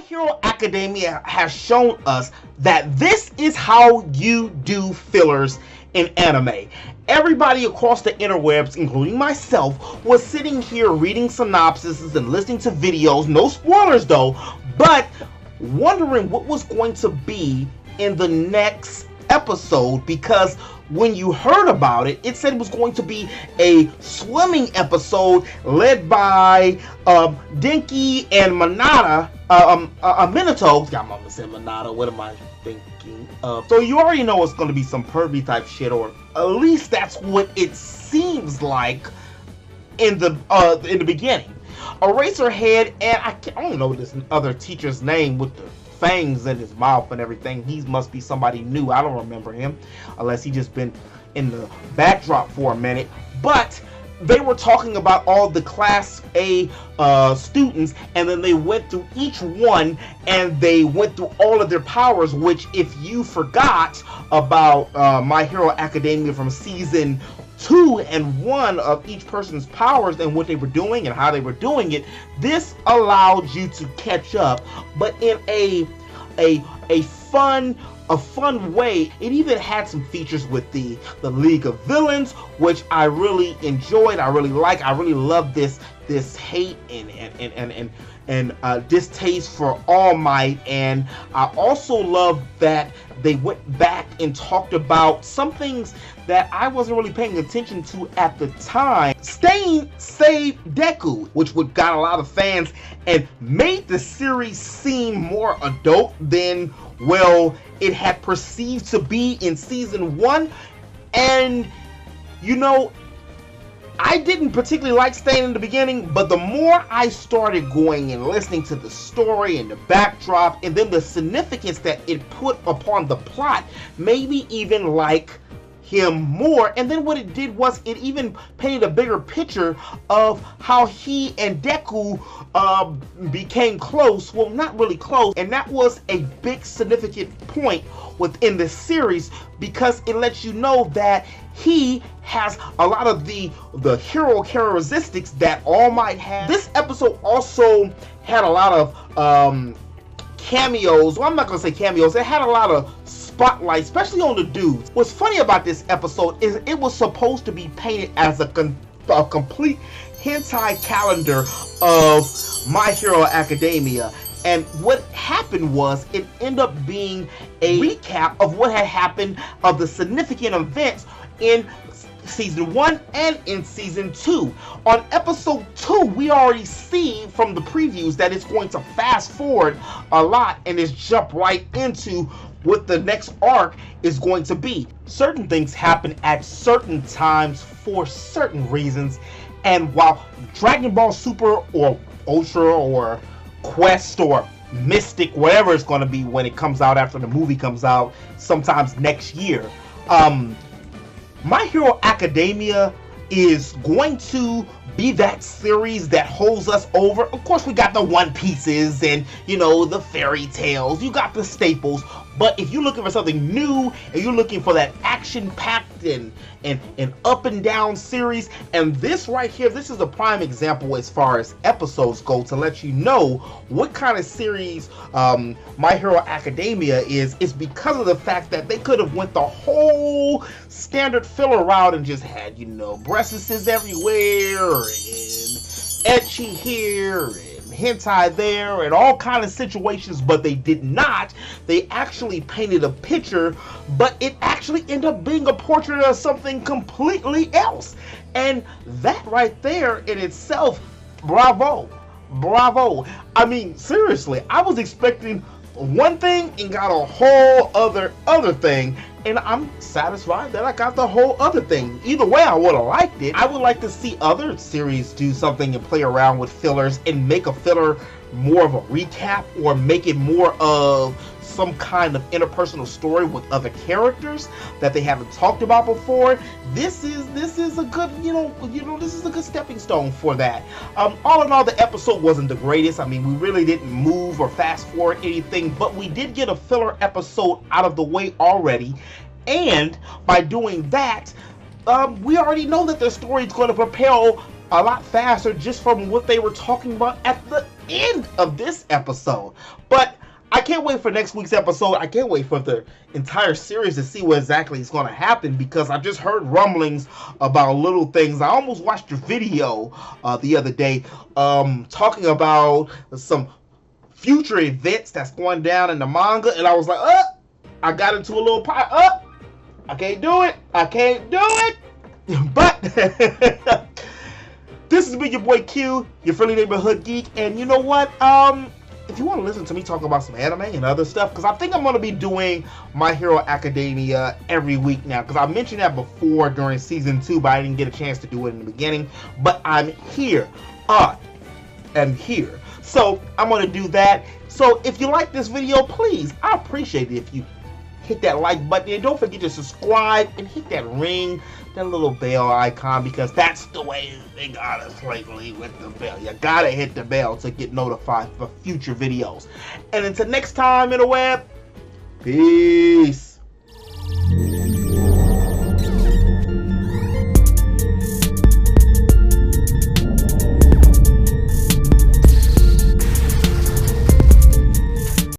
Hero Academia has shown us that this is how you do fillers in anime. Everybody across the interwebs, including myself, was sitting here reading synopses and listening to videos, no spoilers though, but wondering what was going to be in the next episode, because when you heard about it, it said it was going to be a swimming episode led by Denki and Minata. Minato. I'm gonna say Minata. What am I thinking of? So you already know it's going to be some pervy type shit, or at least that's what it seems like in the beginning. Eraserhead, and I don't know this other teacher's name with the fangs in his mouth and everything. He must be somebody new. I don't remember him, unless he just been in the backdrop for a minute. But they were talking about all the Class A students, and then they went through each one, and they went through all of their powers, which, if you forgot about My Hero Academia from Season 2 and 1 of each person's powers and what they were doing and how they were doing it, this allowed you to catch up, but in a fun way. It even had some features with the League of Villains, which I really enjoyed. I really love this hate and distaste for All Might. And I also love that they went back and talked about some things that I wasn't really paying attention to at the time. Stain saved Deku, which got a lot of fans and made the series seem more adult than, well, it had perceived to be in Season 1. And, you know, I didn't particularly like Stain in the beginning, but the more I started going and listening to the story and the backdrop, and then the significance that it put upon the plot, made me even like him more. And then what it did was it even painted a bigger picture of how he and Deku became close. Well, not really close, and that was a big significant point within the series, because it lets you know that he has a lot of the hero characteristics that All Might have. This episode also had a lot of cameos. Well, I'm not gonna say cameos. It had a lot of spotlight, especially on the dudes. What's funny about this episode is it was supposed to be painted as a complete hentai calendar of My Hero Academia. And what happened was it ended up being a recap of what had happened, of the significant events in Season 1 and in Season 2. On Episode 2, we already see from the previews that it's going to fast forward a lot and just jump right into what the next arc is going to be. Certain things happen at certain times for certain reasons, and while Dragon Ball Super or Ultra or Quest or Mystic, whatever it's going to be when it comes out after the movie comes out sometimes next year, My Hero Academia is going to be that series that holds us over. Of course, we got the One Pieces and, you know, the fairy tales. You got the staples. But if you're looking for something new and you're looking for that action-packed and up and down series, and this right here, this is a prime example as far as episodes go to let you know what kind of series My Hero Academia is because of the fact that they could have went the whole standard filler route and just had, you know, breasts everywhere and ecchi here and hentai there and all kind of situations, but they did not. They actually painted a picture, but it actually ended up being a portrait of something completely else. And that right there in itself, bravo. I mean, seriously, I was expecting one thing and got a whole other thing, and I'm satisfied that I got the whole other thing. Either way, I would have liked it. I would like to see other series do something and play around with fillers and make a filler more of a recap, or make it more of some kind of interpersonal story with other characters that they haven't talked about before. This is a good, this is a good stepping stone for that. All in all, the episode wasn't the greatest. I mean, we really didn't move or fast forward anything, but we did get a filler episode out of the way already. And by doing that, we already know that the story is going to propel a lot faster just from what they were talking about at the end of this episode. But I can't wait for next week's episode. I can't wait for the entire series to see what exactly is going to happen, because I just heard rumblings about little things. I almost watched a video the other day talking about some future events that's going down in the manga, and I was like, I got into a little pot. I can't do it. But this has been your boy Q, your friendly neighborhood geek, and you know what? If you want to listen to me talk about some anime and other stuff, because I think I'm going to be doing My Hero Academia every week now, because I mentioned that before during season 2, but I didn't get a chance to do it in the beginning. But I'm here. Here. So I'm going to do that. So if you like this video, please, I appreciate it if you hit that like button, and don't forget to subscribe and hit that ring, that little bell icon, because that's the way they got us lately with the bell. You gotta hit the bell to get notified for future videos. And until next time in the web, peace.